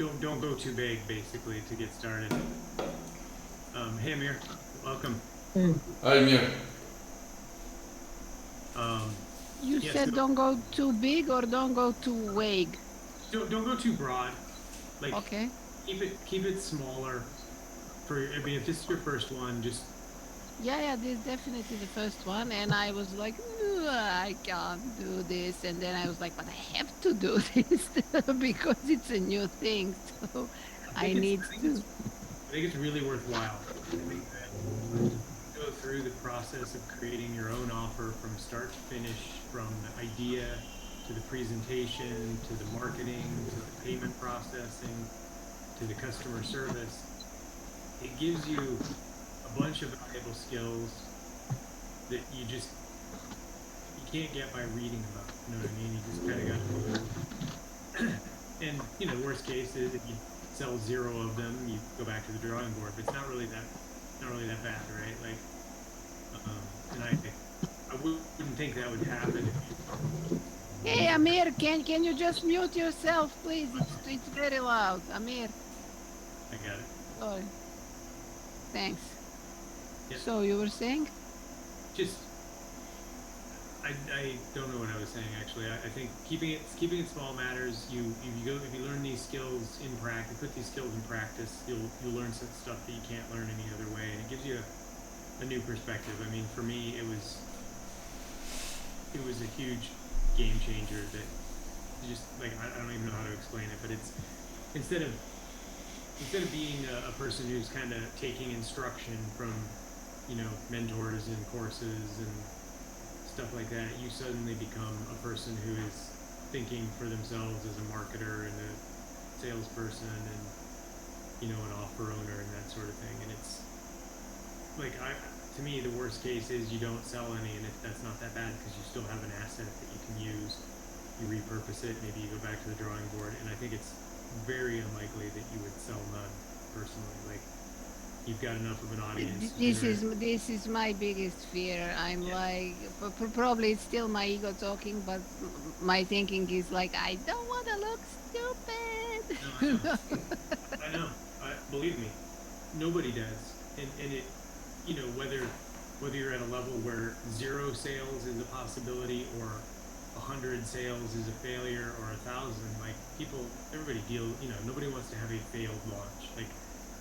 don't go too big, basically, to get started. Hey Amir, welcome. Hi, Mir. Um, You yeah, said so don't go too big or don't go too vague. don't go too broad. Like Okay. keep it smaller. I mean, if this is your first one, just Yeah, this is definitely the first one. And I was like, "Ugh, I can't do this." And then I was like, but I have to do this because it's a new thing. So I I think it's need I think to. it's I think it's really worthwhile. I think that you go through the process of creating your own offer from start to finish, from the idea to the presentation to the marketing to the payment processing to the customer service. It gives you a bunch of valuable skills that you can't get by reading about. You know what I mean? You just kind of got to do it. And worst case is if you sell zero of them, you go back to the drawing board. But it's not really that bad, right? Like, and I wouldn't think that would happen if you. Hey, Amir, can you just mute yourself, please? It's very loud. Amir, I got it. sorry. Thanks. Yeah, So you were saying? just I don't know what I was saying actually. I think keeping it small matters. If you learn these skills in practice, put these skills in practice, you'll learn some stuff that you can't learn any other way, and it gives you a new perspective. I mean, for me, it was a huge game changer that just like I don't even know how to explain it, but it's instead of instead of being a person who's kind of taking instruction from mentors and courses and stuff like that, you suddenly become a person who is thinking for themselves as a marketer and a salesperson and an offer owner and that sort of thing. And it's like to me the worst case is you don't sell any, and that's not that bad because you still have an asset that you can use. You repurpose it, maybe you go back to the drawing board, and I think it's very unlikely that you would sell none personally. Like you've got enough of an audience to generate. This is my biggest fear. I'm Yeah, like, probably it's still my ego talking, but my thinking is like, I don't want to look stupid. no, I You know. know? I know. Believe me, nobody does. And it, whether you're at a level where zero sales is a possibility or 100 sales is a failure or 1,000, like everybody nobody wants to have a failed launch. Like,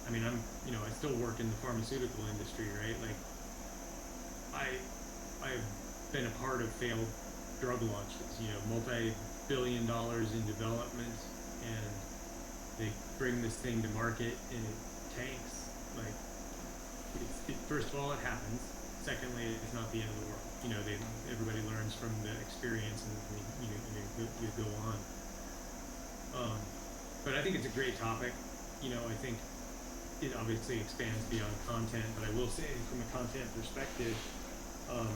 I mean, I still work in the pharmaceutical industry, right? Like, I've been a part of failed drug launches, multi-billion dollars in development, and they bring this thing to market and it tanks. Like, first of all, it happens. Secondly, it's not the end of the world. Everybody learns from the experience, and you go on. But I think it's a great topic. I think it obviously expands beyond content, but I will say from a content perspective, um,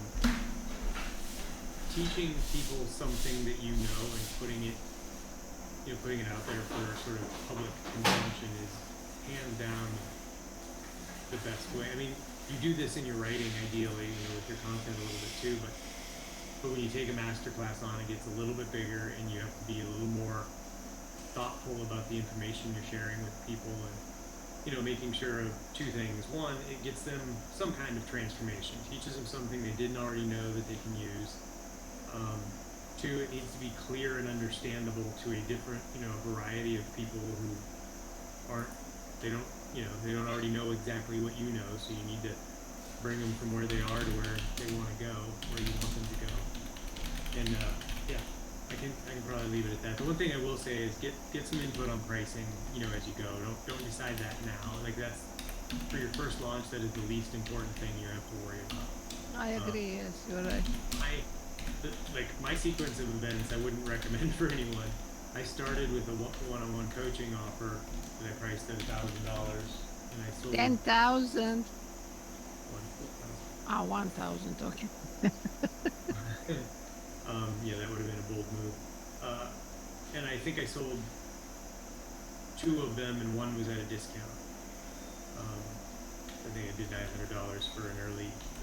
teaching people something that and putting it out there for sort of public consumption is hands down the best way. I mean, you do this in your writing ideally, with your content a little bit too, but when you take a master class on, it gets a little bit bigger, and you have to be a little more thoughtful about the information you're sharing with people, and making sure of two things. One, it gets them some kind of transformation, teaches them something they didn't already know that they can use. Two, it needs to be clear and understandable to a different, variety of people who aren't, they don't already know exactly what you know, so you need to bring them from where they are to where they want to go, where you want them to go. And yeah, I can probably leave it at that. The one thing I will say is get some input on pricing, as you go. Don't decide that now. Like, that's for your first launch. That is the least important thing you have to worry about. I Um, agree. Yes, you're right. my sequence of events I wouldn't recommend for anyone. I started with a one-on-one coaching offer that I priced at $1,000, and I sold 10,000. 1,000. Ah, 1,000. Okay. Yeah, that would have been a bold move. Uh, and I think I sold two of them, and one was at a discount. Um, I think I did $900 for an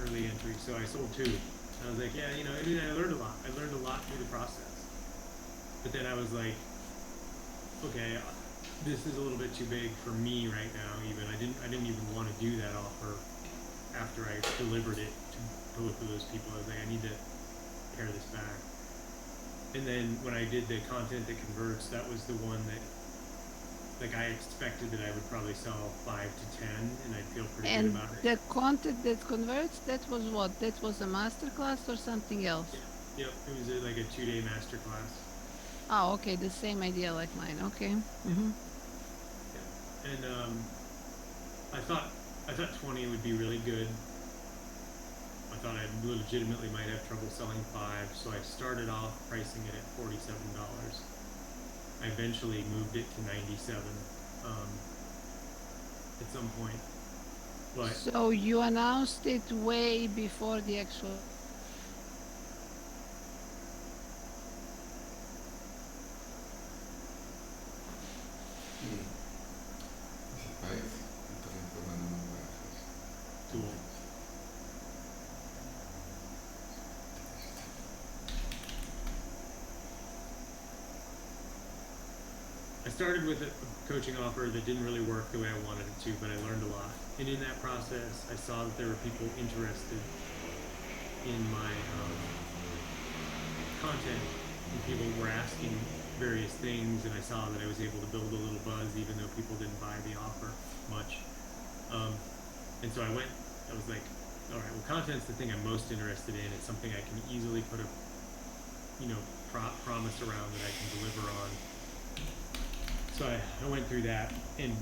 early entry, so I sold two. And I was like, yeah, I learned a lot. I learned a lot through the process. But then I was like, okay, this is a little bit too big for me right now. Even I didn't even want to do that offer after I delivered it to both of those people. I was like, I need to pare this back. And then when I did the content that converts, that was the one that, like, I expected that I would probably sell 5 to 10, and I'd feel pretty good And about it. the content that converts, that was what? That was a master class or something else? Yeah. Yep. It was like a 2-day master class. Oh, okay, the same idea like mine. Okay. Yeah. Mm-hmm. Yeah. And I thought I thought 20 would be really good. I thought I legitimately might have trouble selling 5, so I started off pricing it at $47. I eventually moved it to 97 um, at some point, but So you announced it way before the actual. Mm. Ese país está informando más bajas. tool. I started with a coaching offer that didn't really work the way I wanted it to, but I learned a lot. And in that process, I saw that there were people interested in my content, and people were asking various things, and I saw that I was able to build a little buzz, even though people didn't buy the offer much. Um, and so I was like, all right, well, content's the thing I'm most interested in. It's something I can easily put a, promise around that I can deliver on. So I went through that, and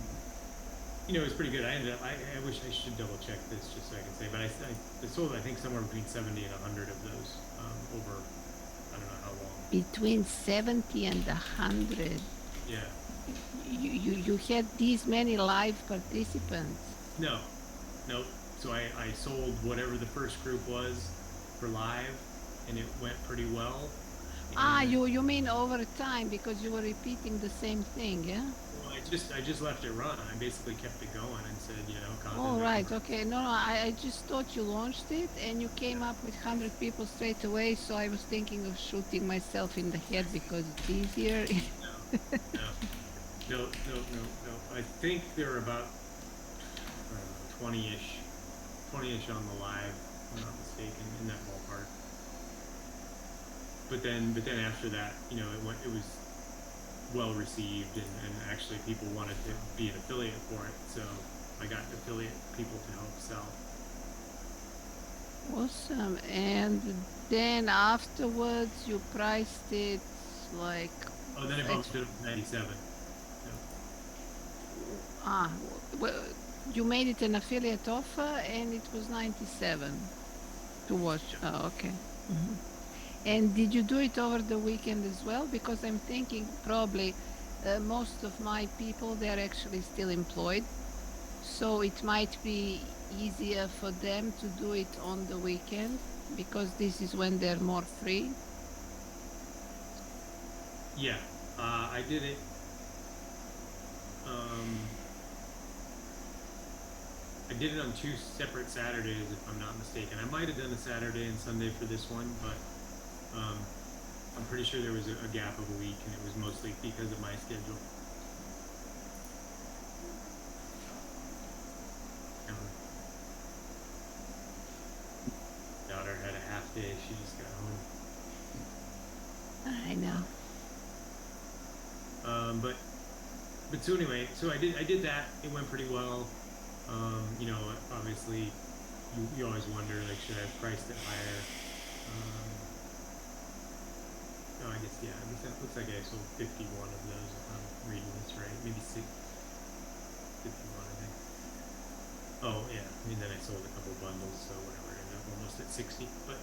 it was pretty good. I wish I should double check this just so I can say, but I sold I think somewhere between 70 and 100 of those over I don't know how long. Between 70 and 100. Yeah. You had these many live participants. No. Nope. So I sold whatever the first group was for live, and it went pretty well. Ah, And you mean over time because you were repeating the same thing, yeah? well, I just let it run. I basically kept it going and said, Oh, content that right. converts. Okay. No, no, I just thought you launched it and you came Yeah. up with 100 people straight away. So I was thinking of shooting myself in the head because it's easier. No. No. No. No. No. No. I think there were about I don't know, 20-ish on the live, if I'm not mistaken, in that ballpark. But then after that, it was well received, and actually people wanted to be an affiliate for it, so I got affiliate people to help sell. Awesome. And then afterwards, you priced it like, Oh, then I ex- bumped it up to 97. So ah, well, you made it an affiliate offer and it was 97 to watch. yeah. Oh, okay. Mhm. And did you do it over the weekend as well? Because I'm thinking probably most of my people, they're actually still employed. So it might be easier for them to do it on the weekend because this is when they're more free. Yeah. I did it. Um, I did it on 2 separate Saturdays, if I'm not mistaken. I might have done a Saturday and Sunday for this one, but um, I'm pretty sure there was a gap of a week, and it was mostly because of my schedule. Um, Daughter had a half day; she just got home. I know. But so anyway, so I did that. It went pretty well. Obviously, you always wonder, like, should I have priced it higher? Um, no, I guess, yeah. I guess that looks like I sold 51 of those, if I'm reading this right. Maybe 51, I think. Oh yeah. I mean, then I sold a couple bundles, so whatever. I ended up almost at 60. But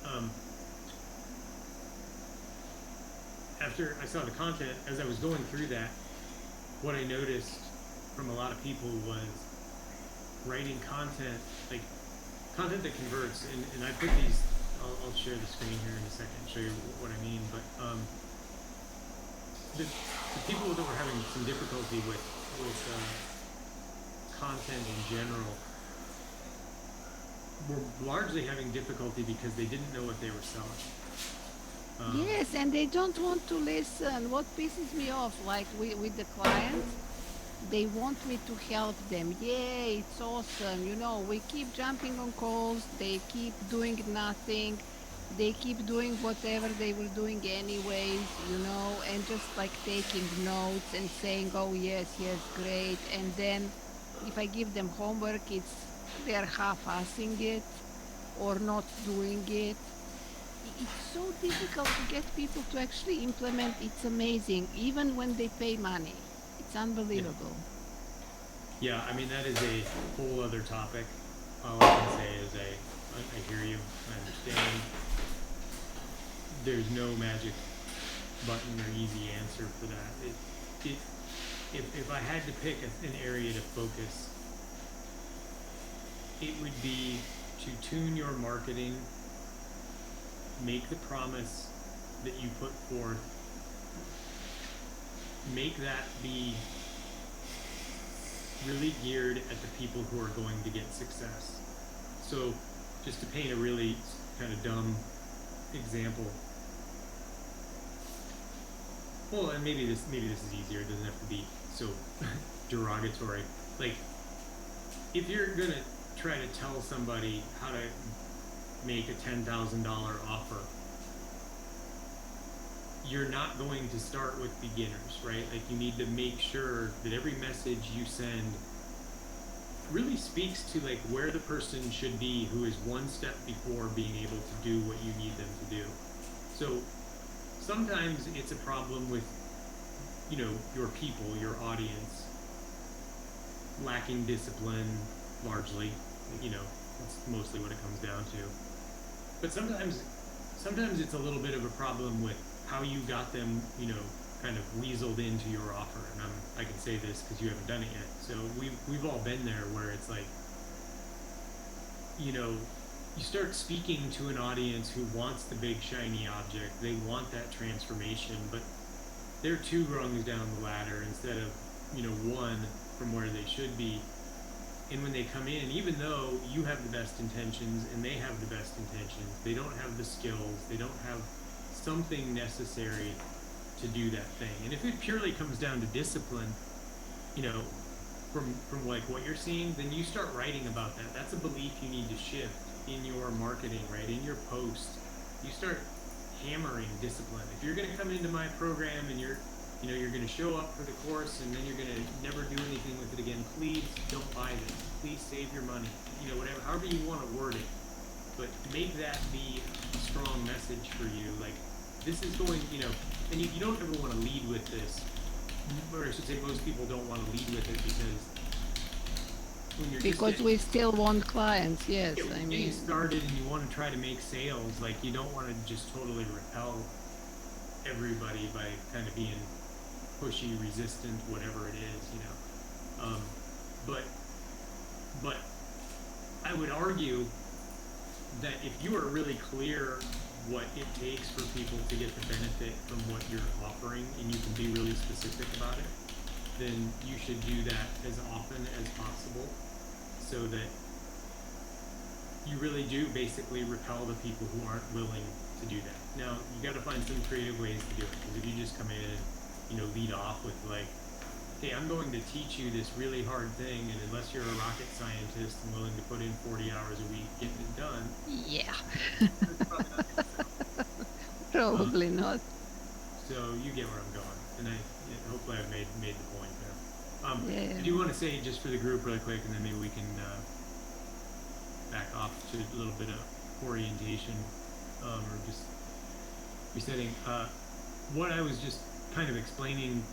after I saw the content, as I was going through that, what I noticed from a lot of people was writing content, like content that converts. And I put these. I'll share the screen here in a second and show you what I mean. But the people that were having some difficulty with content in general were largely having difficulty because they didn't know what they were selling. Yes, and they don't want to listen. What pisses me off, like with the clients, they want me to help them. Yay, it's awesome. You know, we keep jumping on calls, they keep doing nothing. They keep doing whatever they were doing anyways, you know, and just like taking notes and saying, "Oh yes, yes, great." And then if I give them homework, they're half-assing it or not doing it. It's so difficult to get people to actually implement. It's amazing, even when they pay money. It's Yeah. unbelievable. Yeah, I mean, that is a whole other topic. All I can say is I hear you, I understand. There's no magic button or easy answer for that. If I had to pick an area to focus, it would be to tune your marketing, make the promise that you put forth, make that be really geared at the people who are going to get success. So just to paint a really kind of dumb example, well, and maybe this is easier, it doesn't have to be so derogatory. Like, if you're gonna try to tell somebody how to make a $10,000 offer, you're not going to start with beginners, right? Like, you need to make sure that every message you send really speaks to like where the person should be who is one step before being able to do what you need them to do. So sometimes it's a problem with, you know, your people, your audience, lacking discipline largely, you know, that's mostly what it comes down to. But sometimes it's a little bit of a problem with how you got them, you know, kind of weaseled into your offer. And I can say this because you haven't done it yet. So we've all been there where it's like, you know, you start speaking to an audience who wants the big shiny object. They want that transformation, but they're 2 rungs down the ladder instead of, you know, 1 from where they should be. And when they come in, even though you have the best intentions and they have the best intentions, they don't have the skills, they don't have something necessary to do that thing. And if it purely comes down to discipline, you know, from like what you're seeing, then you start writing about that. That's a belief you need to shift in your marketing, right? In your post, you start hammering discipline. If you're going to come into my program and you're going to show up for the course and then you're going to never do anything with it again, please don't buy this. Please save your money. You know, whatever, however you want to word it, but make that be a strong message for you. Like, this is going, you know, and you don't ever want to lead with this, or I should say most people don't want to lead with it because when you're Because we still want clients, yes. when I you're mean, getting started and you want to try to make sales, like, you don't want to just totally repel everybody by kind of being pushy, resistant, whatever it is, you know. But I would argue that if you are really clear what it takes for people to get the benefit from what you're offering and you can be really specific about it, then you should do that as often as possible so that you really do basically repel the people who aren't willing to do that. Now, you got to find some creative ways to do it, because if you just come in and, you know, lead off with like, hey, I'm going to teach you this really hard thing, and unless you're a rocket scientist and willing to put in 40 hours a week getting it done, yeah. that's probably not gonna sell. Probably not. So you get where I'm going, and hopefully I've made the point there. Yeah. I do want to say, just for the group really quick, and then maybe we can back off to a little bit of orientation, or just resetting. What I was just kind of explaining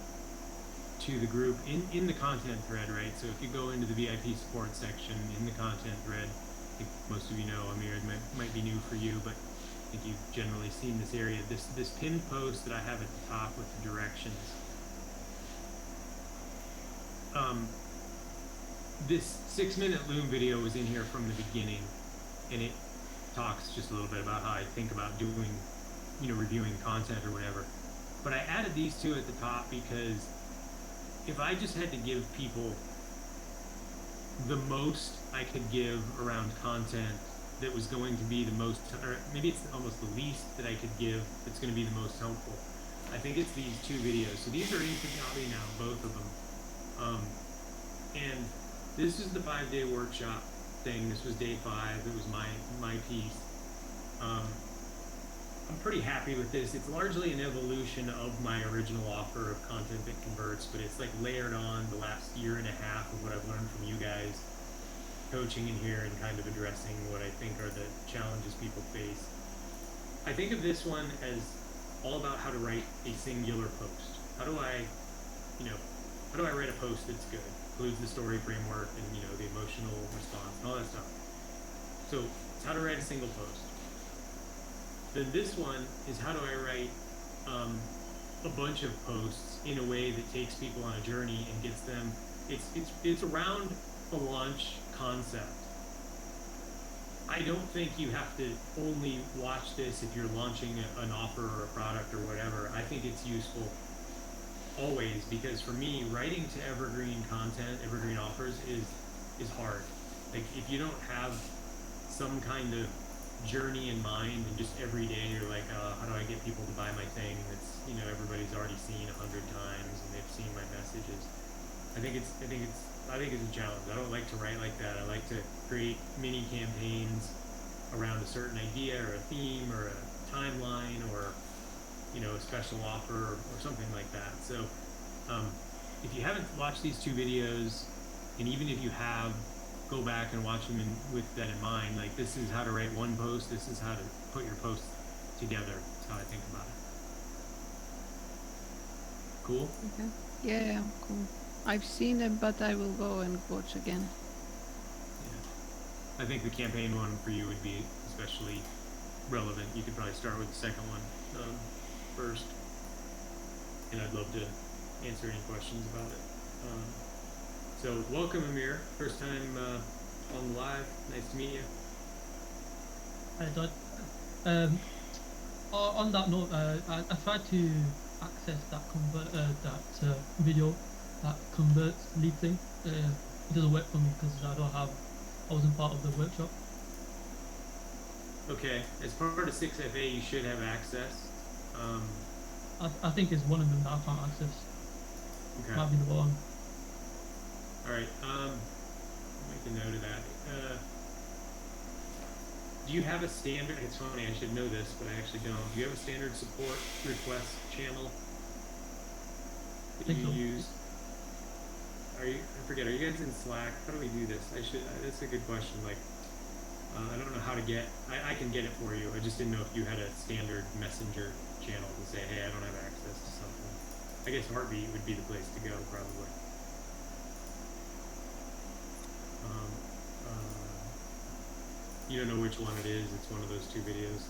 to the group in the content thread, right? So if you go into the VIP support section in the content thread, I think most of you know, Amir, it might be new for you, but I think you've generally seen this area. This pinned post that I have at the top with the directions. This 6-minute Loom video was in here from the beginning, and it talks just a little bit about how I think about doing, you know, reviewing content or whatever. But I added these 2 at the top because if I just had to give people the most I could give around content that was going to be the most, or maybe it's almost the least that I could give that's going to be the most helpful, I think it's these 2 videos. So these are in Punjabi now, both of them. And this is the 5-day workshop thing. This was day 5. It was my piece. I'm pretty happy with this. It's largely an evolution of my original offer of content that converts, but it's like layered on the last year and a half of what I've learned from you guys, coaching in here and kind of addressing what I think are the challenges people face. I think of this one as all about how to write a singular post. How do I write a post that's good? Includes the story framework and, the emotional response and all that stuff. So it's how to write a single post. Then this one is how do I write a bunch of posts in a way that takes people on a journey and gets them. It's around a launch concept. I don't think you have to only watch this if you're launching an offer or a product or whatever. I think it's useful always, because for me, writing to evergreen content, evergreen offers is hard. Like, if you don't have some kind of journey in mind and just every day you're like, how do I get people to buy my thing that's everybody's already seen 100 times and they've seen my messages. I think it's a challenge. I don't like to write like that. I like to create mini campaigns around a certain idea or a theme or a timeline or a special offer or something like that. So if you haven't watched these 2 videos, and even if you have, go back and watch them with that in mind. Like, this is how to write one post. This is how to put your posts together. That's how I think about it. Cool? Okay. Yeah, cool. I've seen them, but I will go and watch again. Yeah. I think the campaign one for you would be especially relevant. You could probably start with the second one first. And I'd love to answer any questions about it. So welcome, Amir. First time on the live. Nice to meet you. Hi, Todd. On that note, I tried to access that video that converts lead thing. It doesn't work for me because I wasn't part of the workshop. Okay, as part of 6FA, you should have access. I think it's one of them that I can't access. Okay. Might be the one. All right. Make a note of that. Do you have a standard? It's funny, I should know this, but I actually don't. Do you have a standard support request channel that you use? I forget. Are you guys in Slack? How do we do this? That's a good question. Like, I don't know how to get. I can get it for you. I just didn't know if you had a standard messenger channel to say, hey, I don't have access to something. I guess Heartbeat would be the place to go, probably. You don't know which one it is. It's one of those 2 videos.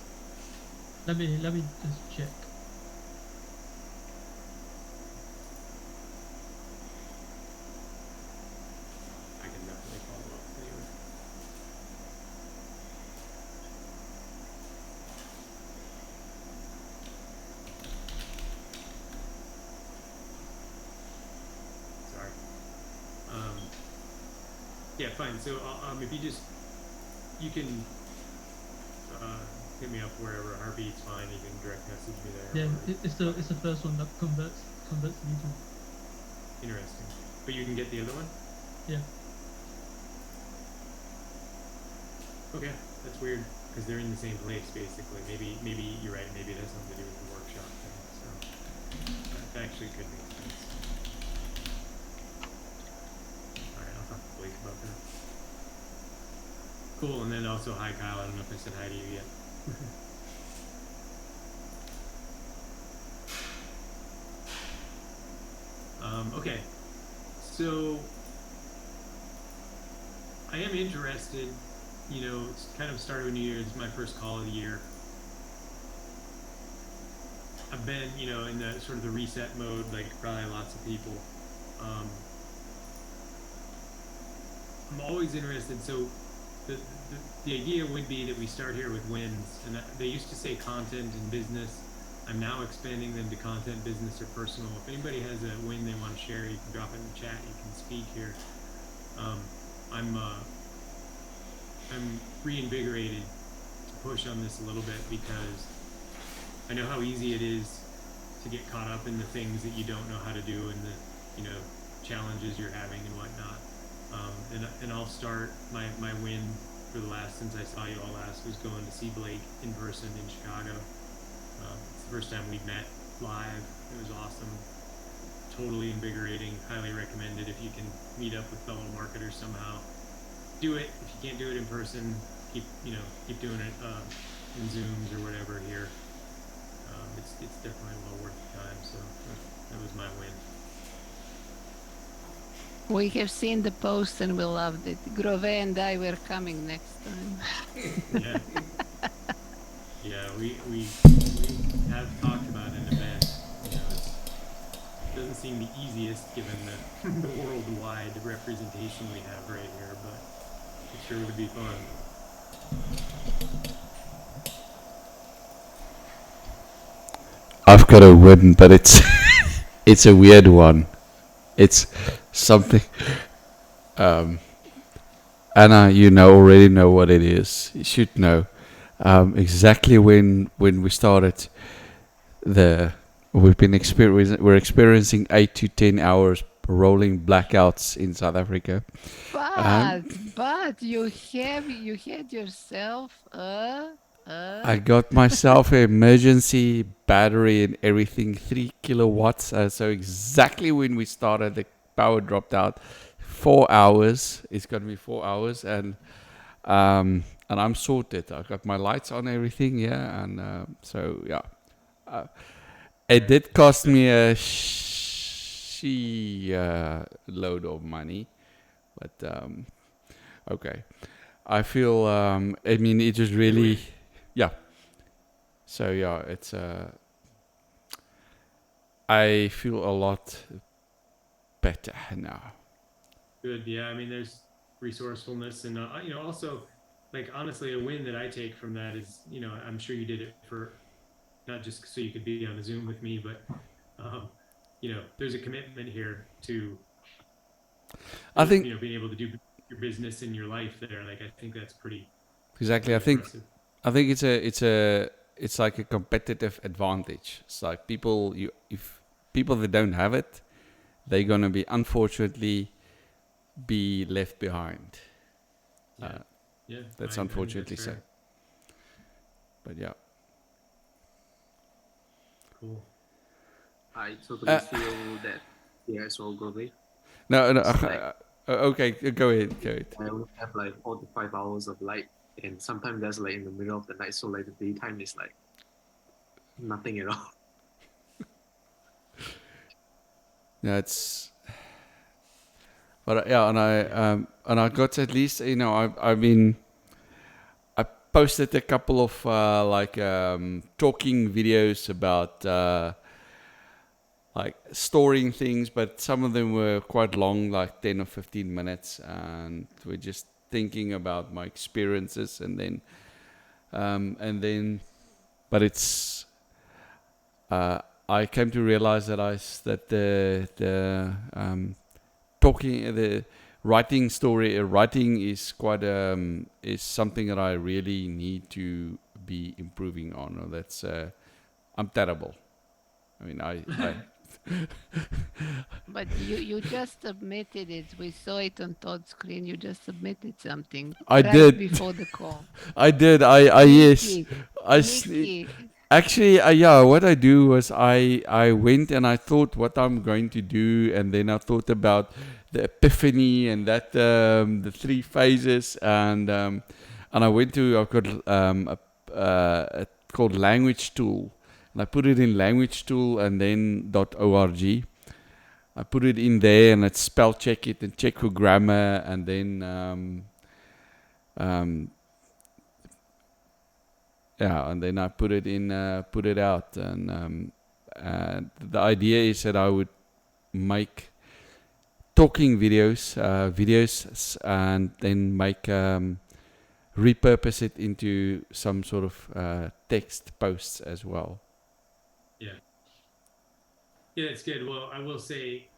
Let me just check. I can definitely follow up anyway. Sorry. Yeah, fine. So if you can hit me up wherever. Heartbeat's fine. You can direct message me there. Yeah, it's the first one that converts lead. Interesting. But you can get the other one? Yeah. Okay, that's weird because they're in the same place basically. Maybe you're right. Maybe it has something to do with the workshop thing. So that actually could make sense. All right, I'll talk to Blake about that. Cool, and then also hi Kyle. I don't know if I said hi to you yet. Okay, so I am interested. It's kind of start of a new year. It's my first call of the year. I've been, in the sort of the reset mode, like probably lots of people. I'm always interested. So the idea would be that we start here with wins, and they used to say content and business. I'm now expanding them to content, business, or personal. If anybody has a win they want to share, you can drop it in the chat. You can speak here. I'm reinvigorated to push on this a little bit because I know how easy it is to get caught up in the things that you don't know how to do and the challenges you're having and whatnot. And I'll start my win for the last since I saw you all last was going to see Blake in person in Chicago. It's the first time we met live. It was awesome, totally invigorating. Highly recommended if you can meet up with fellow marketers somehow. Do it. If you can't do it in person, keep doing it in Zooms or whatever here. It's definitely well worth the time. So that was my win. We have seen the post and we loved it. Grove and I were coming next time. Yeah, yeah. We have talked about an event. It doesn't seem the easiest given the the worldwide representation we have right here, but it sure would be fun. I've got a win, but it's it's a weird one. It's something. Um, Anna, you already know what it is. You should know exactly when we started the. We're experiencing 8 to 10 hours rolling blackouts in South Africa. Um, But you had yourself I got myself an emergency battery and everything, 3 kilowatts. So exactly when we started, the power dropped out. 4 hours. It's gonna be 4 hours, and I'm sorted. I got my lights on, everything, yeah, and so yeah. Uh, it did cost me a load of money, but okay. I feel. I mean, it was Good really, win. yeah. So yeah, it's I feel a lot better now. Good. Yeah. I mean, there's resourcefulness, and also, like honestly, a win that I take from that is, I'm sure you did it for not just so you could be on a Zoom with me, but um, there's a commitment here to I think being able to do your business in your life there. Like I think that's exactly. pretty impressive. I think it's like a competitive advantage. It's like if people that don't have it, they're gonna be unfortunately be left behind. Yeah. Yeah. That's I think that's unfortunately so. fair. But yeah. Cool. I totally Uh, feel that here as well, Gobi. no, no. It's like Okay, go ahead. Go ahead. I only have like 4 to 5 hours of light, and sometimes that's like in the middle of the night, so like the daytime is like nothing at all. Yeah, but yeah, and I got at least I mean I posted a couple of talking videos about like storing things, but some of them were quite long, like 10 or 15 minutes, and we're just thinking about my experiences, and then, but it's uh, I came to realize that the talking the writing is quite is something that I really need to be improving on. Or that's I'm terrible. I mean, I but you just submitted it. We saw it on Todd's screen. You just submitted something I right did. before the call. I did. I yes. Sneaky, I sneaky. actually, yeah. What I do was I went and I thought what I'm going to do, and then I thought about the epiphany and that the three phases, and I went to I've got called language tool, and I put it in language tool and then .org. I put it in there and I spell check it and check for grammar, and then um, yeah, and then I put it out, and the idea is that I would make talking videos, and then make repurpose it into some sort of text posts as well. Yeah. Yeah, it's good. Well, I will say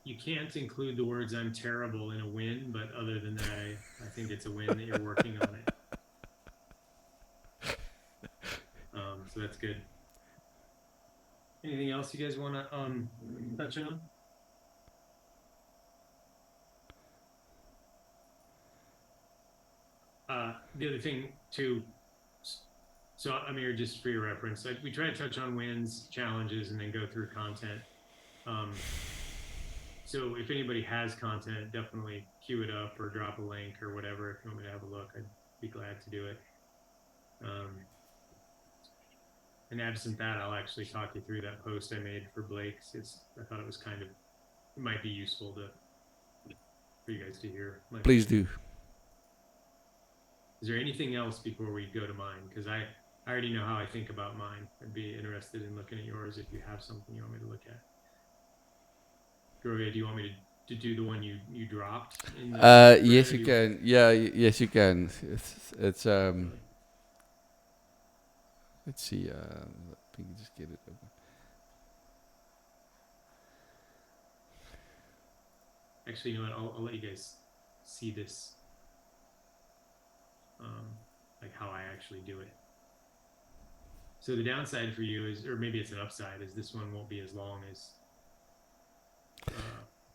you can't include the words "I'm terrible" in a win, but other than that, I think it's a win that you're working on it. So that's good. Anything else you guys want to touch on? The other thing too, so Amir, just for your reference, we try to touch on wins, challenges, and then go through content. So if anybody has content, definitely queue it up or drop a link or whatever. If you want me to have a look, I'd be glad to do it. And absent that, I'll actually talk you through that post I made for Blake's. I thought it was it might be useful for you guys to hear. Please do. Is there anything else before we go to mine? Because I already know how I think about mine. I'd be interested in looking at yours if you have something you want me to look at. Grogia, do you want me to do the one you dropped? Yes, you can. Yeah, yes, you can. It's let's see. Let me just get it open. Actually, you know what? I'll let you guys see this. Like how I actually do it. So the downside for you is, or maybe it's an upside, is this one won't be as long as.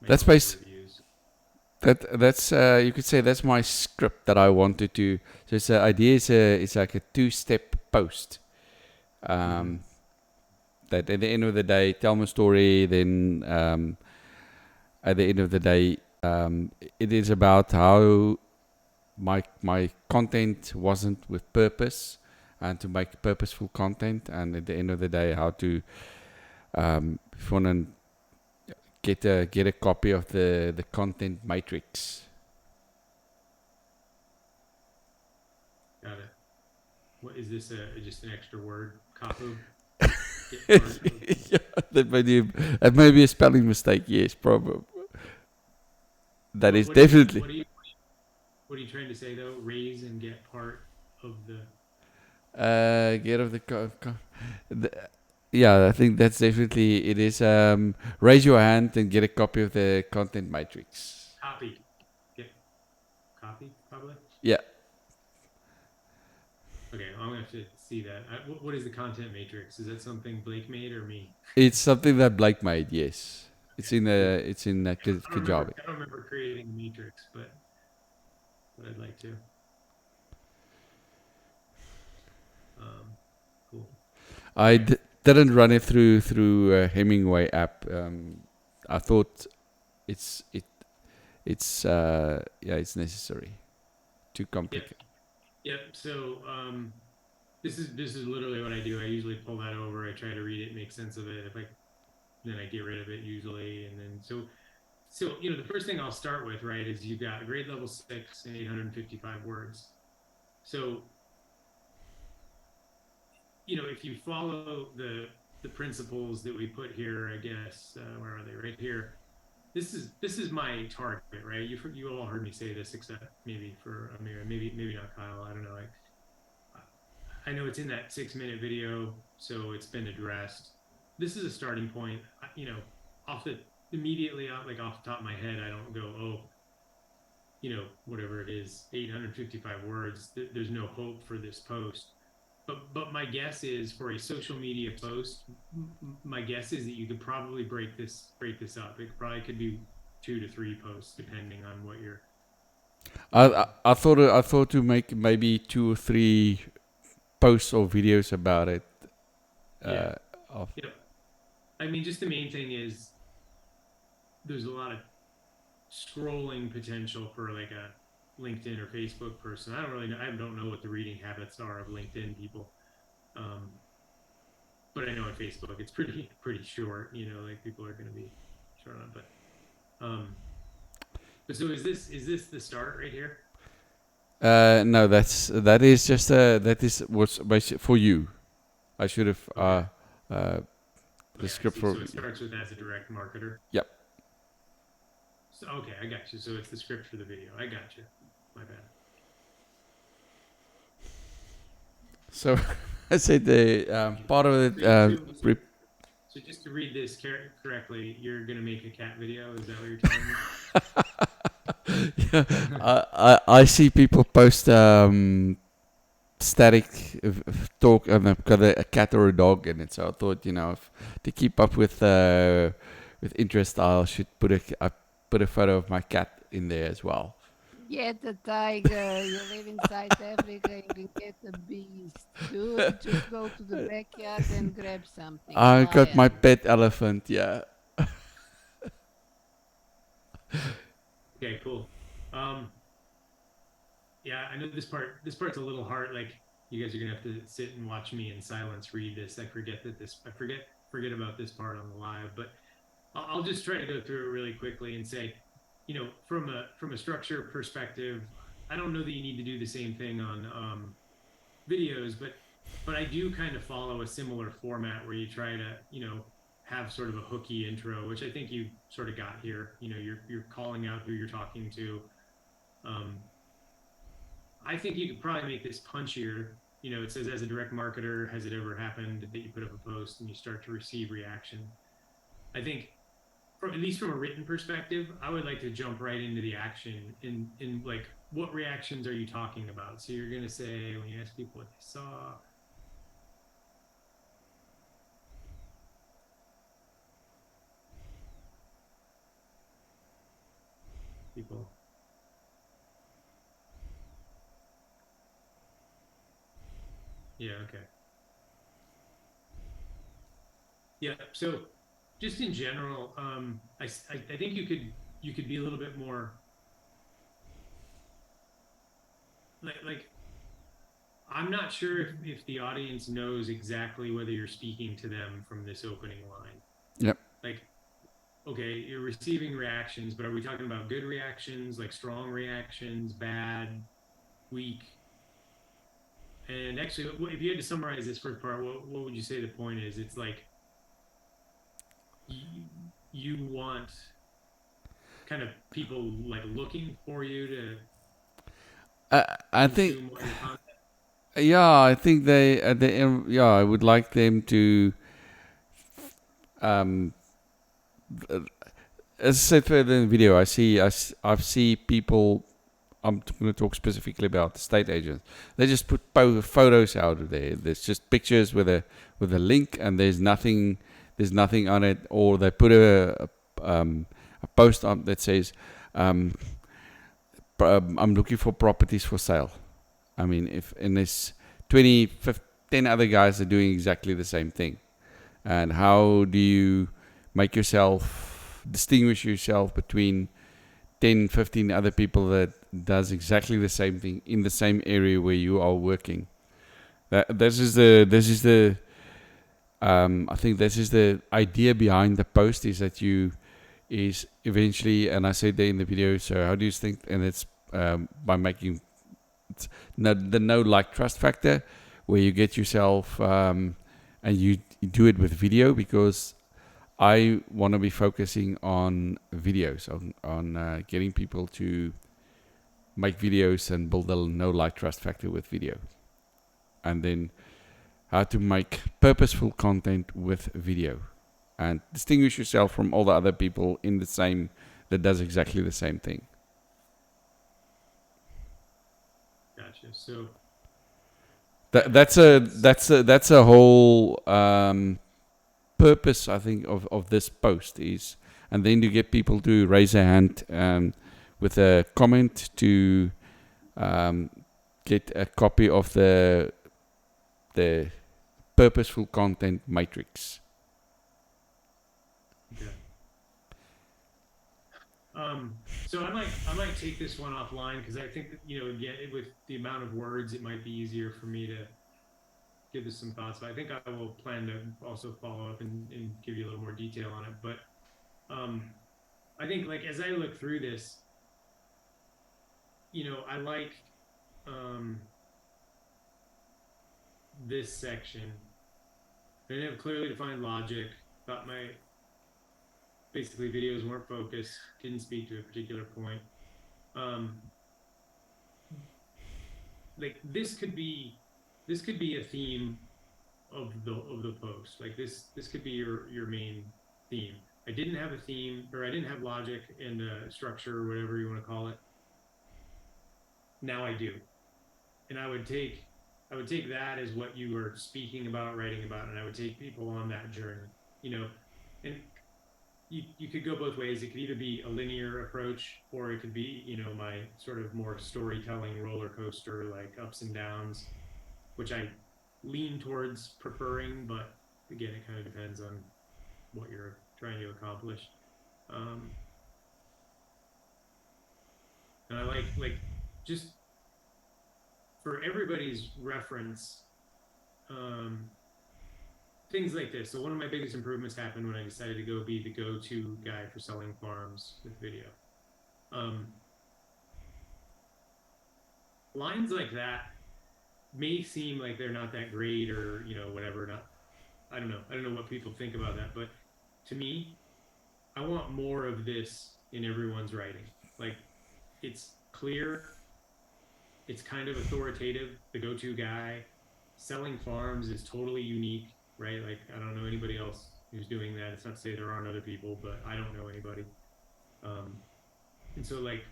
That's that's you could say that's my script that I wanted to. So it's the idea is it's like a 2-step post. That at the end of the day, tell my story. Then at the end of the day, it is about how my content wasn't with purpose, and to make purposeful content. And at the end of the day, how to if you want to get a copy of the content matrix. Got it. What is this? Just an extra word? Kapu? Yeah, that may be a spelling mistake. Yes, probably. That is definitely. What are you trying to say though? Raise and get part of the. Get of the. Yeah, I think that's definitely it is. Raise your hand and get a copy of the content matrix. Copy. Get copy probably. Yeah. Okay, I'm gonna have to see that. What is the content matrix? Is that something Blake made or me? It's something that Blake made. Yes, it's in Kajabi. I don't remember creating the matrix, but I'd like to. Cool. I didn't run it through Hemingway app. I thought it's necessary. Too complicated. Yep. So this is literally what I do. I usually pull that over. I try to read it, make sense of it. Then I get rid of it usually, and then so the first thing I'll start with, right, is you've got grade level 6 and 855 words. So if you follow the principles that we put here, I guess where are they? Right here. This is my target, right? You all heard me say this, except maybe for Amir, maybe not Kyle. I don't know. I know it's in that 6-minute video, so it's been addressed. This is a starting point. Immediately off the top of my head, I don't go, whatever it is, 855 words. There's no hope for this post. But my guess is for a social media post, my guess is that you could probably break this up. It probably could be 2 to 3 posts depending on what you're. I thought to make maybe 2 or 3 posts or videos about it. Yeah. I mean, just the main thing is there's a lot of scrolling potential for like a LinkedIn or Facebook person. I don't know what the reading habits are of LinkedIn people. But I know on Facebook it's pretty short, like people are going to be short on it. But so is this the start right here? No, that is what's basic for you. I should have the script for. So it starts with as a direct marketer. Yep. So okay, I got you. So it's the script for the video. I got you. My bad. So I said the part of it. So just to read this correctly, you're gonna make a cat video. Is that what you're telling me? Yeah, I see people post static talk and they've got a cat or a dog in it. So I thought, to keep up with interest, I should put a photo of my cat in there as well. Get the tiger. You live in South Africa. You can get the beast. Dude, just go to the backyard and grab something. A I got my lion. pet elephant. Yeah. Okay, cool. Yeah, I know this part. This part's a little hard. Like you guys are gonna have to sit and watch me in silence read this. I forget that this. I forget about this part on the live, but I'll just try to go through it really quickly and say, from a structure perspective, I don't know that you need to do the same thing on videos, but I do kind of follow a similar format where you try to have sort of a hooky intro, which I think you sort of got here. You're calling out who you're talking to. Um, I think you could probably make this punchier. It says, as a direct marketer, has it ever happened that you put up a post and you start to receive reaction? I think, at least from a written perspective, I would like to jump right into the action in like, what reactions are you talking about? So you're going to say, when you ask people what they saw, people. Yeah, okay. Yeah, so just in general, I think you could be a little bit more like I'm not sure if the audience knows exactly whether you're speaking to them from this opening line. Yep. Like, okay, you're receiving reactions, but are we talking about good reactions, like strong reactions, bad, weak? And actually, if you had to summarize this first part, what would you say the point is? It's like you want kind of people like looking for you to I think. consume all your content. Yeah, I think they. Yeah, I would like them to. Um, as I said further in the video, I see people. I'm going to talk specifically about the state agents. They just put photos out of there. There's just pictures with a link, and there's nothing on it. Or they put a post on that says, "I'm looking for properties for sale." I mean, if and there's 20, 15, 10 other guys are doing exactly the same thing, and how do you make yourself distinguish yourself between 10, 15 other people that does exactly the same thing in the same area where you are working? This is the I think this is the idea behind the post, is that you is eventually, and I said there in the video, so how do you think? And it's by making the no like trust factor, where you get yourself and you do it with video, because I want to be focusing on videos, on getting people to make videos and build a no like trust factor with video, and then how to make purposeful content with video and distinguish yourself from all the other people in the same that does exactly the same thing. Gotcha. So That's a whole purpose, I think, of this post is, and then to get people to raise their hand with a comment to get a copy of the purposeful content matrix. okay. So I might take this one offline, because I think that, again, with the amount of words, it might be easier for me to give this some thoughts. But I think I will plan to also follow up and give you a little more detail on it. But I think, like, as I look through this, I like this section. They didn't have clearly defined logic. Thought my basically videos weren't focused, didn't speak to a particular point. Like, this could be a theme of the post. Like, this could be your main theme. I didn't have a theme, or I didn't have logic and structure, or whatever you want to call it. Now I do, and I would take that as what you were speaking about, writing about, and I would take people on that journey. And you could go both ways. It could either be a linear approach, or it could be, my sort of more storytelling roller coaster, like ups and downs, which I lean towards preferring, but again, it kind of depends on what you're trying to accomplish. Um, and I like just for everybody's reference, um, things like this. So one of my biggest improvements happened when I decided to go be the go-to guy for selling farms with video. Um, lines like that may seem like they're not that great, or whatever. Not, I don't know what people think about that, but to me, I want more of this in everyone's writing. Like, it's clear, it's kind of authoritative. The go-to guy selling farms is totally unique, right? Like, I don't know anybody else who's doing that. It's not to say there aren't other people, but I don't know anybody. And so, like,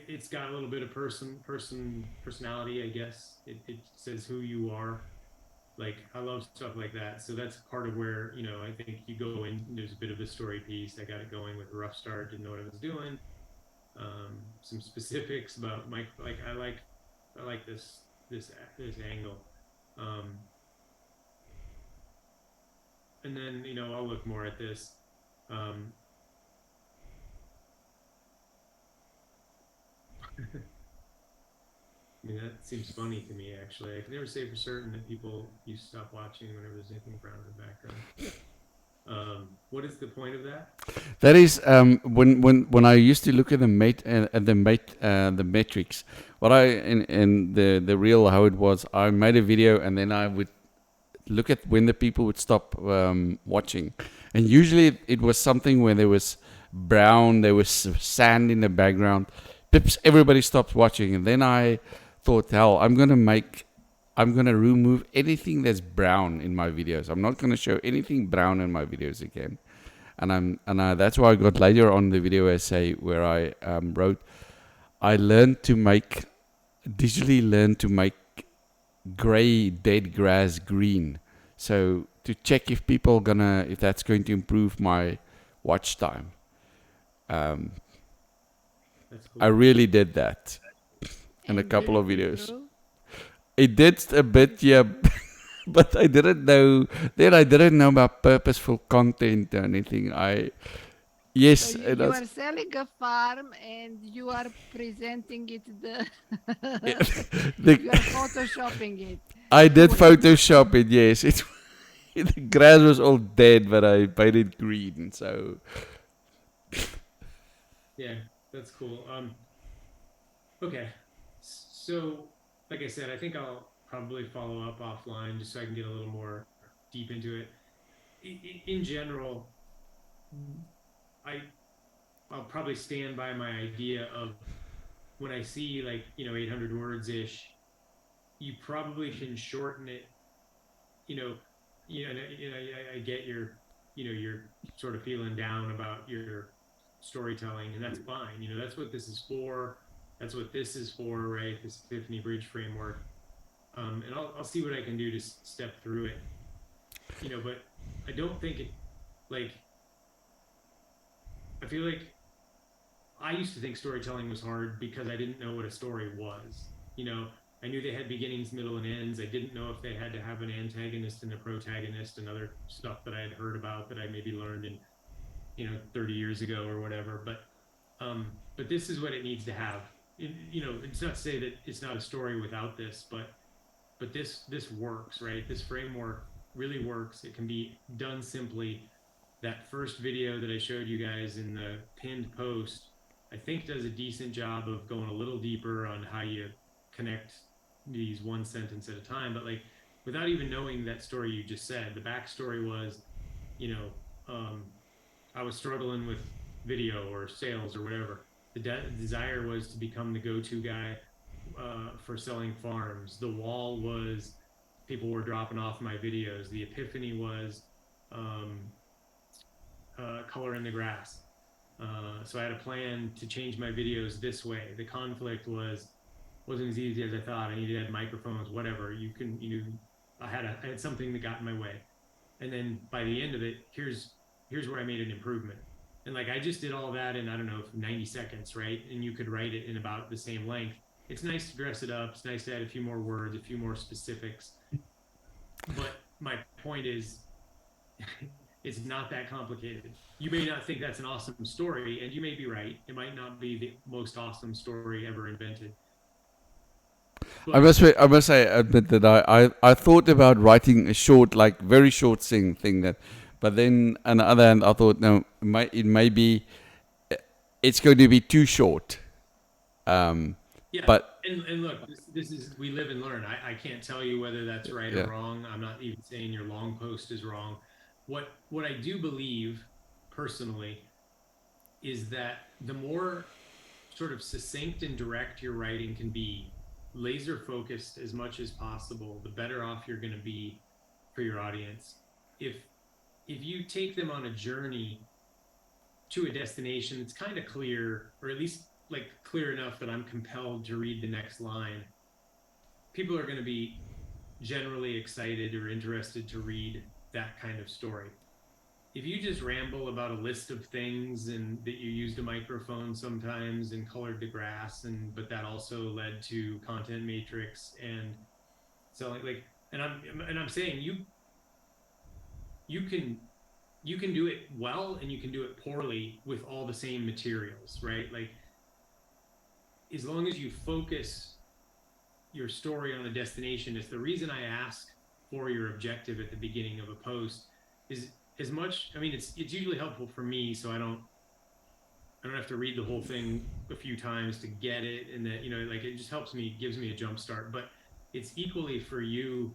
it's got a little bit of personality, I guess. It says who you are. Like, I love stuff like that. So that's part of where, I think you go in. There's a bit of a story piece. I got it going with a rough start, didn't know what I was doing. Some specifics about my, like, I like this angle. Um, and then, I'll look more at this. Um, I mean, that seems funny to me, actually. I can never say for certain that people used to stop watching whenever there's anything brown in the background. What is the point of that? That is when I used to look at the metrics. What I in the real how it was. I made a video and then I would look at when the people would stop watching, and usually it was something where there was brown, there was sand in the background. Pips, everybody stopped watching, and then I thought, hell, I'm gonna remove anything that's brown in my videos. I'm not gonna show anything brown in my videos again. That's why I got later on the video essay where I wrote, I digitally learned to make gray dead grass green. So to check if that's going to improve my watch time. That's I cool. really did that in a And couple did of it videos. improve? It did a bit, yeah, but I didn't know. Then I didn't know about purposeful content or anything. Yes, So and you that's are selling a farm and you are presenting it the you are the. photoshopping it I the did way it looks. Photoshop it. Yes, the grass was all dead, but I painted green. So Yeah, that's cool. Okay. So, like I said, I think I'll probably follow up offline just so I can get a little more deep into it. In general, I I'll probably stand by my idea of when I see, like, 800 words ish, you probably can shorten it. You know, I get you're sort of feeling down about your storytelling, and that's fine. That's what this is for. That's what this is for, right? This Epiphany Bridge framework. And I'll see what I can do to step through it. But I don't think it, like, I feel like I used to think storytelling was hard because I didn't know what a story was. I knew they had beginnings, middle, and ends. I didn't know if they had to have an antagonist and a protagonist and other stuff that I had heard about that I maybe learned in 30 years ago or whatever. But this is what it needs to have. It's not to say that it's not a story without this, but this works, right? This framework really works. It can be done simply. That first video that I showed you guys in the pinned post, I think, does a decent job of going a little deeper on how you connect these one sentence at a time. But, like, without even knowing that story you just said, the backstory was, you know, um, I was struggling with video or sales or whatever. The desire was to become the go-to guy for selling farms. The wall was people were dropping off my videos. The epiphany was um, color in the grass. So I had a plan to change my videos this way. The conflict wasn't as easy as I thought. I needed to add microphones, whatever. I had something that got in my way. And then by the end of it, here's here's where I made an improvement. And like I just did all that in, I don't know, 90 seconds, right? And you could write it in about the same length. It's nice to dress it up. It's nice to add a few more words, a few more specifics. But my point is, it's not that complicated. You may not think that's an awesome story, and you may be right. It might not be the most awesome story ever invented. But I must say, admit that I thought about writing a short, like very short thing that, but then on the other hand, I thought no, it may be, it's going to be too short. yeah, But and look, this is, we live and learn. I can't tell you whether that's right or yeah, wrong. I'm not even saying your long post is wrong. What I do believe personally is that the more sort of succinct and direct your writing can be, laser focused as much as possible, the better off you're going to be for your audience. If you take them on a journey to a destination that's kind of clear, or at least like clear enough that I'm compelled to read the next line, people are going to be generally excited or interested to read that kind of story. If you just ramble about a list of things and that you used a microphone sometimes and colored the grass, and but that also led to content matrix and selling, like, and I'm saying you can you can do it well and you can do it poorly with all the same materials, right? Like, as long as you focus your story on a destination, it's the reason I ask for your objective at the beginning of a post. Is as much, I mean, it's usually helpful for me, so I don't have to read the whole thing a few times to get it, and that, like, it just helps me, gives me a jump start. But it's equally for you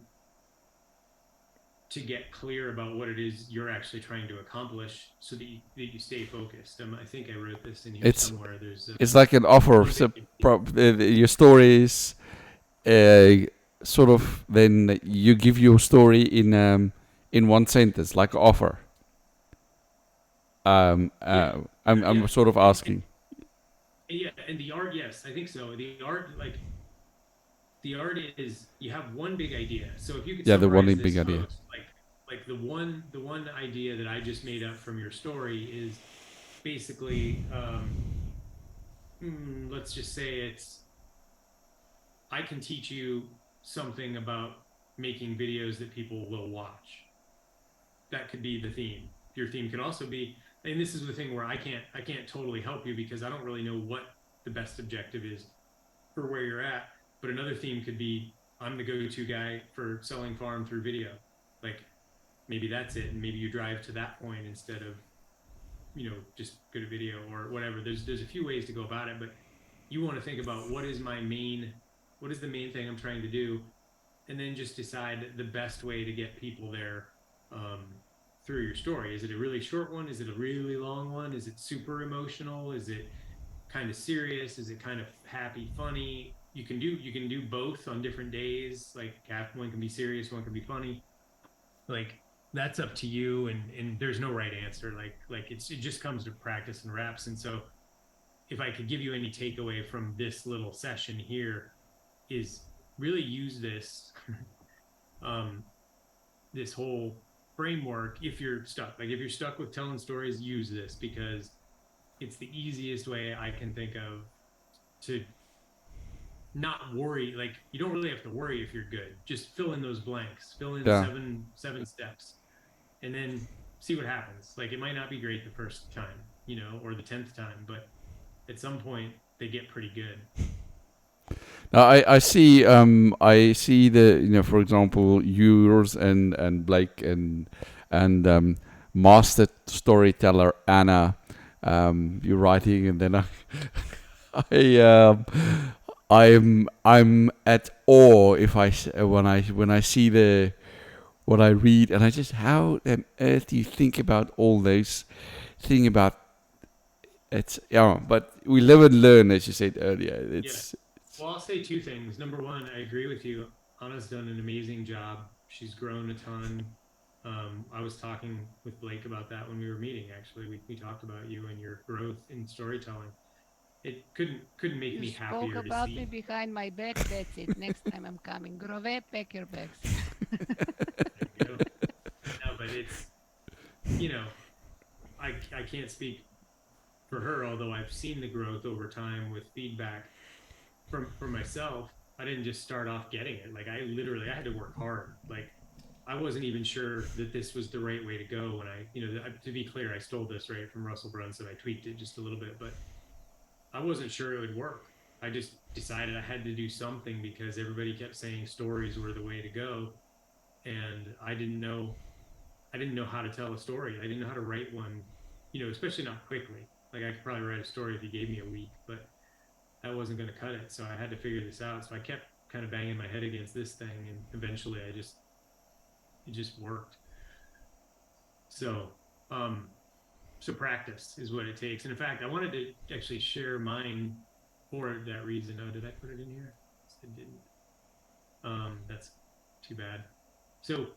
to get clear about what it is you're actually trying to accomplish, so that you stay focused. I think I wrote this in here it's somewhere. There's it's like an offer. one So thing. your story is sort of, then you give your story in one sentence, like an offer. Yeah, I'm yeah, sort of and asking. yeah, and the art, yes, I think so. The art, like, the art is, you have one big idea. So if you could Yeah, the one summarize big this idea. post, like the one idea that I just made up from your story is basically, let's just say it's, I can teach you something about making videos that people will watch. That could be the theme. Your theme could also be, and this is the thing where I can't totally help you because I don't really know what the best objective is for where you're at. But another theme could be, I'm the go-to guy for selling farm through video. Like, maybe that's it, and maybe you drive to that point instead of, just go to video or whatever. There's a few ways to go about it, but you want to think about what is the main thing I'm trying to do, and then just decide the best way to get people there, through your story. Is it a really short one? Is it a really long one? Is it super emotional? Is it kind of serious? Is it kind of happy, funny? You can do both on different days. Like, one can be serious, one can be funny. Like, that's up to you, and there's no right answer. It just comes to practice and reps. And so, if I could give you any takeaway from this little session here, is really use um, this whole framework. If you're stuck, with telling stories, use this, because it's the easiest way I can think of to not worry. Like, you don't really have to worry if you're good. Just fill in those blanks. Fill in Yeah. seven steps, and then see what happens. Like, it might not be great the first time, or the 10th time, but at some point they get pretty good. Now I see the, for example, yours and Blake and master storyteller Anna, you're writing, and then I I'm at awe if when I see what I read, and I just, how on earth do you think about all those thing about it's, yeah, but we live and learn, as you said earlier. Yeah. It's Well, I'll say two things. Number one, I agree with you. Anna's done an amazing job. She's grown a ton. I was talking with Blake about that when we were meeting. Actually, we talked about you and your growth in storytelling. It couldn't make You me spoke happier to about me see. behind my back. That's it. Next time I'm coming. Grove, pack your bags. There you go. No, but it's, you know I can't speak for her, although I've seen the growth over time with feedback from myself. I didn't just start off getting it. Like I had to work hard. Like I wasn't even sure that this was the right way to go when to be clear, I stole this right from Russell Brunson. I tweaked it just a little bit, but I wasn't sure it would work. I just decided I had to do something because everybody kept saying stories were the way to go, and I didn't know how to tell a story. I didn't know how to write one, especially not quickly. Like I could probably write a story if you gave me a week, but that wasn't going to cut it. So I had to figure this out. So I kept kind of banging my head against this thing, and eventually it just worked. So, um, so practice is what it takes. And in fact, I wanted to actually share mine for that reason. Oh, did I put it in here? I didn't. That's too bad. So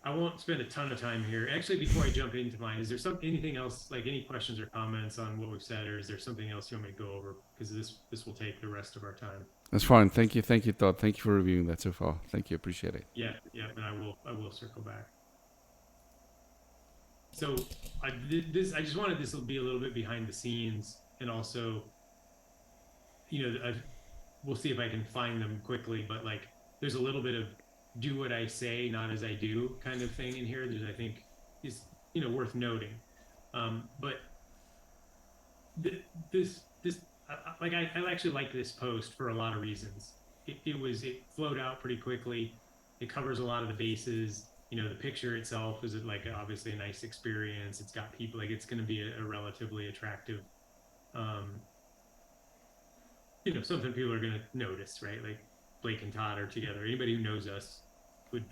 I won't spend a ton of time here. Actually, before I jump into mine, is there anything else, like any questions or comments on what we've said, or is there something else you want me to go over? Because this will take the rest of our time. That's fine. Thank you, Todd. Thank you for reviewing that so far. Thank you, appreciate it. Yeah, and I will circle back. So I just wanted this to be a little bit behind the scenes, and also, we'll see if I can find them quickly, but like there's a little bit of do what I say, not as I do kind of thing in here that I think is, worth noting. But this like I actually like this post for a lot of reasons. It flowed out pretty quickly. It covers a lot of the bases. The picture itself is like obviously a nice experience. It's got people, like it's going to be a relatively attractive, um, something people are going to notice, right? Like Blake and Todd are together. Anybody who knows us would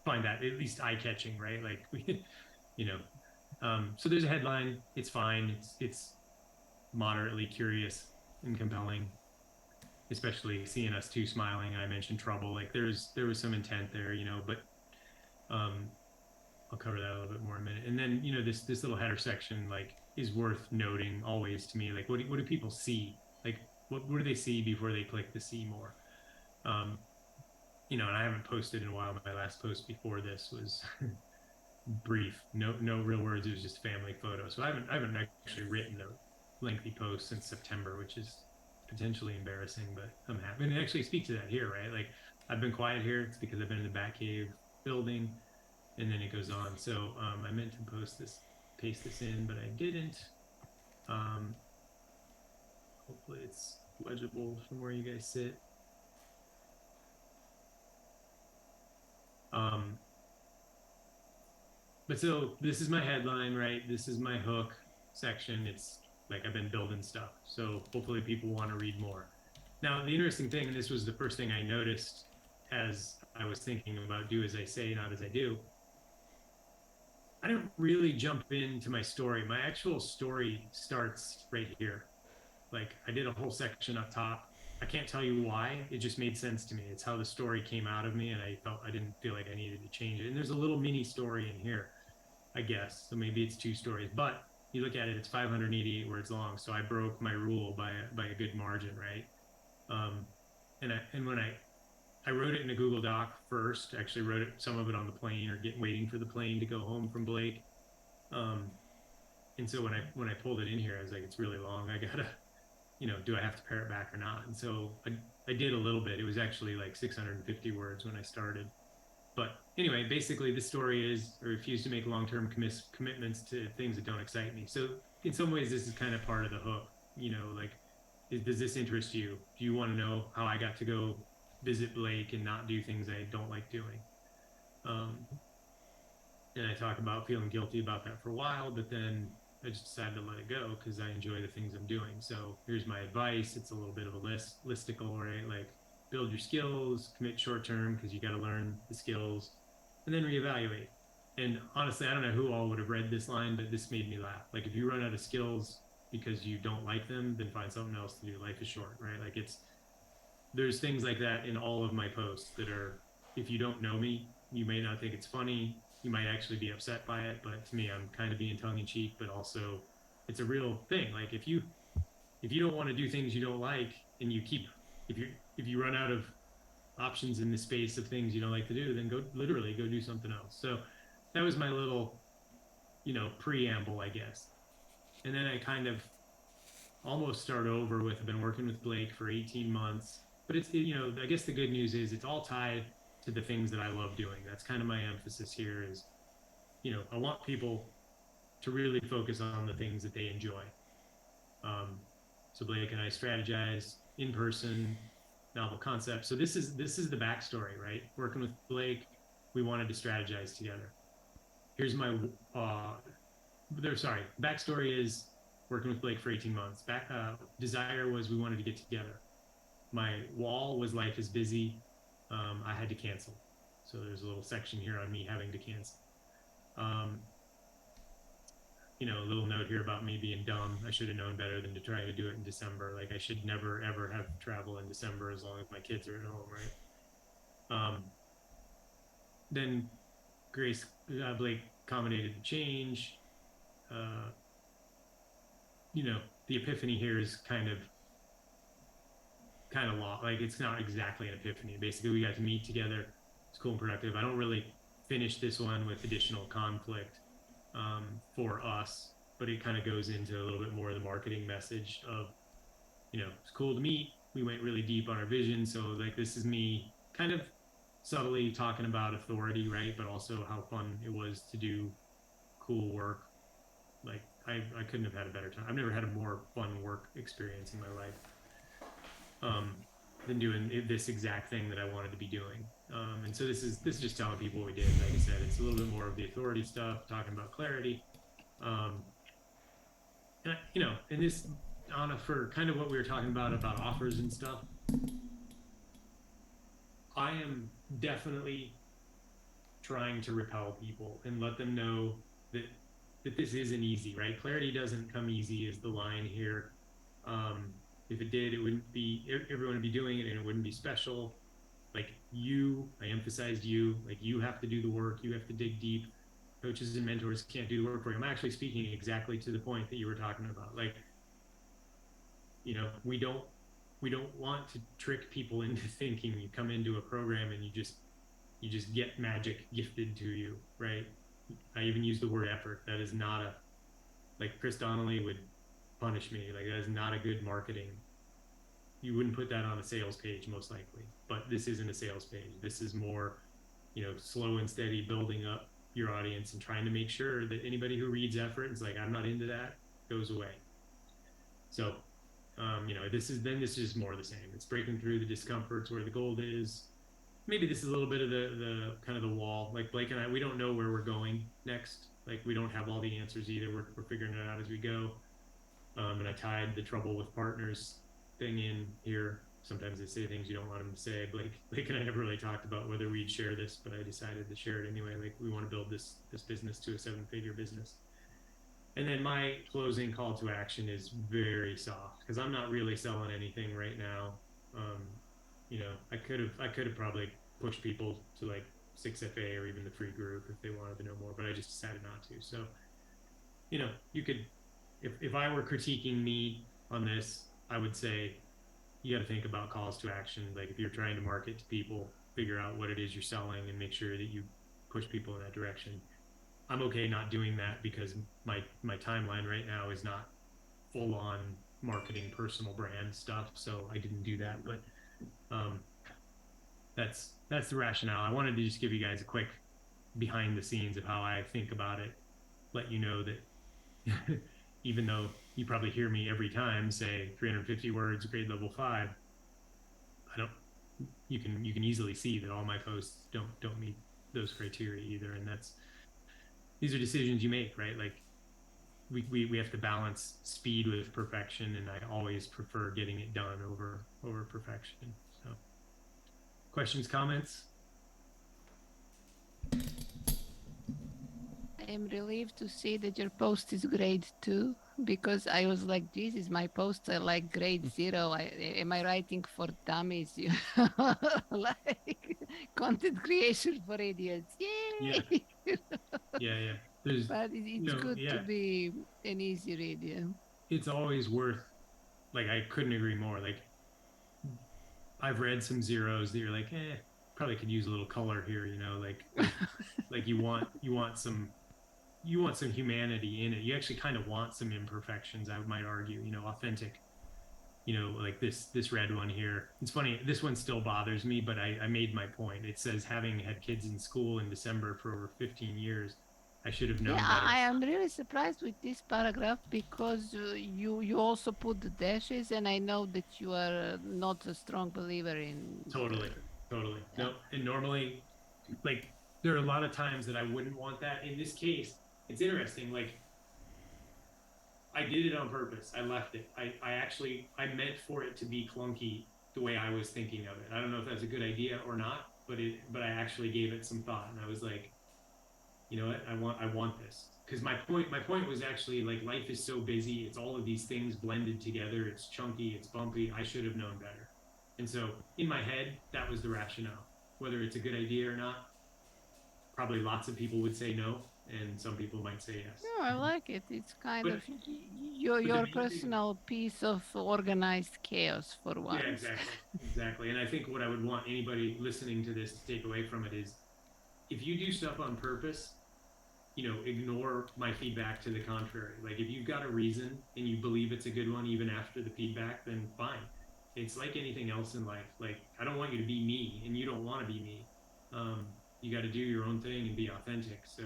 find that at least eye catching, right? Like we, so there's a headline. It's fine. It's moderately curious and compelling, especially seeing us two smiling. I mentioned trouble. Like there was some intent there, but I'll cover that a little bit more in a minute. And then this little header section like is worth noting always to me. Like what do people see? Like what do they see before they click to see more? And I haven't posted in a while. My last post before this was brief, no real words. It was just family photo. So I haven't actually written a lengthy post since September, which is potentially embarrassing, but I'm happy. And actually speak to that here, right? Like I've been quiet here. It's because I've been in the Batcave building, and then it goes on. So I meant to paste this in, but I didn't. Hopefully it's legible from where you guys sit. But so this is my headline, right? This is my hook section. It's like I've been building stuff. So hopefully people want to read more. Now, the interesting thing, and this was the first thing I noticed as I was thinking about do as I say, not as I do. I don't really jump into my story. My actual story starts right here. Like I did a whole section up top. I can't tell you why. It just made sense to me. It's how the story came out of me, and I didn't feel like I needed to change it. And there's a little mini story in here, I guess. So maybe it's 2 stories, but you look at it, it's 588 words long. So I broke my rule by a good margin, right? And when I wrote it in a Google Doc first, actually wrote some of it on the plane or waiting for the plane to go home from Blake. And so when I pulled it in here, I was like, it's really long. I gotta, do I have to pare it back or not? And so I did a little bit. It was actually like 650 words when I started. But anyway, basically the story is I refuse to make long-term commitments to things that don't excite me. So in some ways, this is kind of part of the hook, like, does this interest you? Do you want to know how I got to go visit Blake and not do things I don't like doing? And I talk about feeling guilty about that for a while, but then I just decided to let it go because I enjoy the things I'm doing. So here's my advice. It's a little bit of a listicle, right? Like build your skills, commit short term because you got to learn the skills, and then reevaluate. And honestly, I don't know who all would have read this line, but this made me laugh. Like if you run out of skills because you don't like them, then find something else to do. Life is short, right? Like there's things like that in all of my posts that are, if you don't know me, you may not think it's funny. You might actually be upset by it, but to me, I'm kind of being tongue in cheek, but also it's a real thing. Like if you don't want to do things you don't like, and if you run out of options in the space of things you don't like to do, then go do something else. So that was my little preamble, I guess. And then I kind of almost start over with, I've been working with Blake for 18 months, but I guess the good news is it's all tied to the things that I love doing. That's kind of my emphasis here is, I want people to really focus on the things that they enjoy. Um, so Blake and I strategize in person, novel concepts. So this is the backstory, right? Working with Blake, we wanted to strategize together. Here's my sorry, backstory is working with Blake for 18 months. Desire was we wanted to get together. My wall was life is busy. I had to cancel. So there's a little section here on me having to cancel. Um, a little note here about me being dumb. I should have known better than to try to do it in December. Like I should never ever have travel in December as long as my kids are at home, right? Then Grace Blake accommodated the change. Uh, the epiphany here is kind of like it's not exactly an epiphany. Basically, we got to meet together. It's cool and productive. I don't really finish this one with additional conflict for us, but it kind of goes into a little bit more of the marketing message of, it's cool to meet. We went really deep on our vision. So like this is me kind of subtly talking about authority, right? But also how fun it was to do cool work. Like I couldn't have had a better time. I've never had a more fun work experience in my life. Than doing this exact thing that I wanted to be doing. And so this is just telling people what we did. Like I said, it's a little bit more of the authority stuff, talking about clarity. Um, and this, Anna, for kind of what we were talking about offers and stuff, I am definitely trying to repel people and let them know that this isn't easy, right? Clarity doesn't come easy is the line here. If it did, it wouldn't be everyone would be doing it and it wouldn't be special. Like I emphasized you, like you have to do the work, you have to dig deep. Coaches and mentors can't do the work for you. I'm actually speaking exactly to the point that you were talking about. Like, we don't want to trick people into thinking you come into a program and you just get magic gifted to you, right? I even use the word effort. That is not like Chris Donnelly would punish me. Like that is not a good marketing. You wouldn't put that on a sales page most likely, but this isn't a sales page. This is more, slow and steady building up your audience and trying to make sure that anybody who reads effort and is like, I'm not into that, goes away. So, this is just more of the same. It's breaking through the discomforts where the gold is. Maybe this is a little bit of the kind of the wall. Like Blake and I, we don't know where we're going next. Like we don't have all the answers either. We're figuring it out as we go. And I tied the trouble with partners thing in here. Sometimes they say things you don't want them to say. Blake and I never really talked about whether we'd share this, but I decided to share it anyway. Like we want to build this business to a 7-figure business. And then my closing call to action is very soft because I'm not really selling anything right now. Um, I could have probably pushed people to like 6FA or even the free group if they wanted to know more, but I just decided not to. So, you could, if I were critiquing me on this, I would say you got to think about calls to action. Like if you're trying to market to people, figure out what it is you're selling and make sure that you push people in that direction. I'm okay not doing that because my timeline right now is not full on marketing personal brand stuff, so I didn't do that. But um, that's the rationale. I wanted to just give you guys a quick behind the scenes of how I think about it. Let you know that even though you probably hear me every time say 350 words, grade level 5, I don't. You can easily see that all my posts don't meet those criteria either, and these are decisions you make, right? Like we have to balance speed with perfection, and I always prefer getting it done over perfection. So, questions, comments? I am relieved to see that your post is grade 2 because I was like, Jesus, my posts are like grade 0. Am I writing for dummies? Like content creation for idiots. Yeah, Yay! yeah. There's, But it's good to yeah. be an easy read. Yeah. It's always worth. Like I couldn't agree more. Like I've read some zeros that you're like, probably could use a little color here. Like you want some you want some humanity in it. You actually kind of want some imperfections, I might argue, authentic, like this red one here. It's funny, this one still bothers me, but I made my point. It says, having had kids in school in December for over 15 years, I should have Yeah, known better. I am really surprised with this paragraph because you also put the dashes, and I know that you are not a strong believer in. Totally, totally. Yeah. No, and normally, like, there are a lot of times that I wouldn't want that. In this case, it's interesting. Like, I did it on purpose. I left it. I meant for it to be clunky the way I was thinking of it. I don't know if that's a good idea or not, but I actually gave it some thought, and I was like, you know what, I want this, because my point was actually, like, life is so busy. It's all of these things blended together. It's chunky. It's bumpy. I should have known better. And so in my head, that was the rationale. Whether it's a good idea or not, probably lots of people would say no, and some people might say yes. No, I like it. It's kind But of your the your main thing, personal piece of organized chaos for yeah, once. exactly. And I think what I would want anybody listening to this to take away from it is, if you do stuff on purpose, ignore my feedback to the contrary. Like, if you've got a reason and you believe it's a good one, even after the feedback, then fine. It's like anything else in life. Like, I don't want you to be me, and you don't want to be me. You got to do your own thing and be authentic. So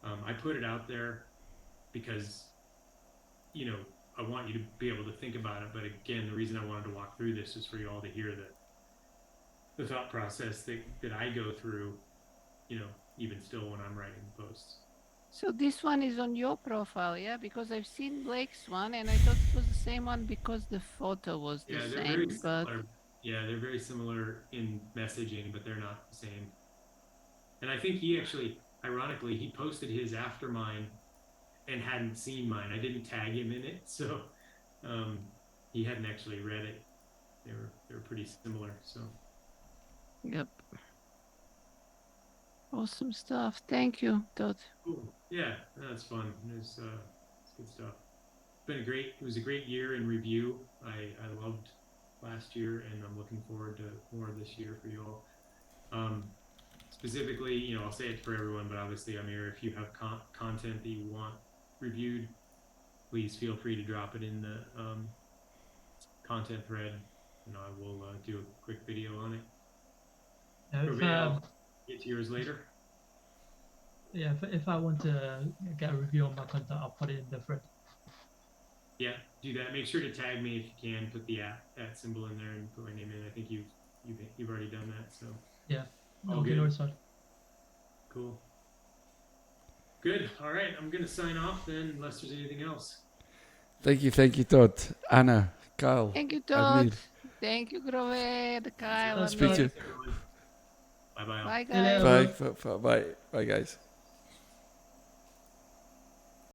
I put it out there because, I want you to be able to think about it. But again, the reason I wanted to walk through this is for you all to hear the thought process that I go through, even still when I'm writing posts. So this one is on your profile, yeah? Because I've seen Blake's one, and I thought it was the same one because the photo was the Yeah, they're very same. But similar. Yeah, they're very similar in messaging, but they're not the same. And I think he actually, ironically, he posted his after mine and hadn't seen mine. I didn't tag him in it, so he hadn't actually read it. They were pretty similar. So yep, awesome stuff. Thank you, Todd. cool. Yeah, that's fun. It's good stuff. It was a great year in review. I loved last year, and I'm looking forward to more this year for you all. Specifically, I'll say it for everyone, but obviously, Amir, if you have content that you want reviewed, please feel free to drop it in the content thread, and I will do a quick video on it. Yeah, I'll get to yours later. yeah, if I want to get a review on my content, I'll put it in the thread. Yeah, do that. Make sure to tag me if you can. Put the at symbol in there and put my name in. I think you've already done that. So Yeah, all no, good. no result. Cool. Good. All right, I'm gonna sign off then, unless there's anything else. Thank you, Todd. Anna, Kyle. Thank you, Todd. Amir. Thank you, Groved, Kyle, That's Amir. Speak to you. Bye bye. Bye, See you later, guys. bro. Bye, bye, guys.